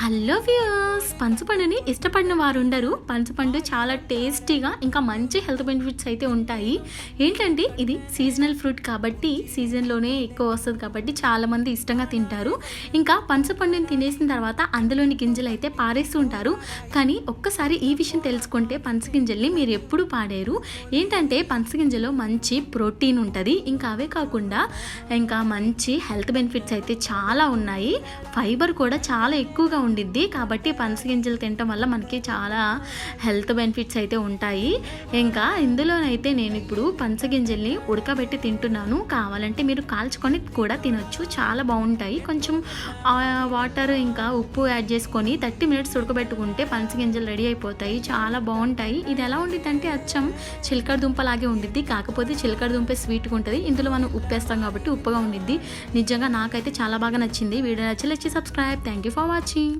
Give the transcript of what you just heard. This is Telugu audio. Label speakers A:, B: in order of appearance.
A: హలో వ్యూయర్స్, పనసపండుని ఇష్టపడిన వారు ఉండరు. పనసపండు చాలా టేస్టీగా ఇంకా మంచి హెల్త్ బెనిఫిట్స్ అయితే ఉంటాయి. ఏంటంటే ఇది సీజనల్ ఫ్రూట్ కాబట్టి సీజన్లోనే ఎక్కువ వస్తుంది కాబట్టి చాలామంది ఇష్టంగా తింటారు. ఇంకా పనసపండుని తినేసిన తర్వాత అందులోని గింజలు అయితే పారేస్తూ ఉంటారు. కానీ ఒక్కసారి ఈ విషయం తెలుసుకుంటే పనస గింజల్ని మీరు ఎప్పుడు పాడేరు. ఏంటంటే పనస గింజలో మంచి ప్రోటీన్ ఉంటుంది. ఇంకా అవే కాకుండా ఇంకా మంచి హెల్త్ బెనిఫిట్స్ అయితే చాలా ఉన్నాయి. ఫైబర్ కూడా చాలా ఎక్కువగా ఉండిద్ది. కాబట్టి పనస గింజలు తినటం వల్ల మనకి చాలా హెల్త్ బెనిఫిట్స్ అయితే ఉంటాయి. ఇంకా ఇందులోనైతే నేను ఇప్పుడు పనస గింజల్ని ఉడకబెట్టి తింటున్నాను. కావాలంటే మీరు కాల్చుకొని కూడా తినొచ్చు, చాలా బాగుంటాయి. కొంచెం వాటర్ ఇంకా ఉప్పు యాడ్ చేసుకొని 30 minutes ఉడకబెట్టుకుంటే పనస గింజలు రెడీ అయిపోతాయి. చాలా బాగుంటాయి. ఇది ఎలా ఉండిద్ది అంటే అచ్చం చిలకడ దుంపలాగే ఉండిద్ది. కాకపోతే చిలకడ దుంపే స్వీట్గా ఉంటుంది. ఇందులో మనం ఉప్పు వేస్తాం కాబట్టి ఉప్పుగా ఉండిద్ది. నిజంగా నాకైతే చాలా బాగా నచ్చింది. వీడియో నచ్చి subscribe. Thank you for watching.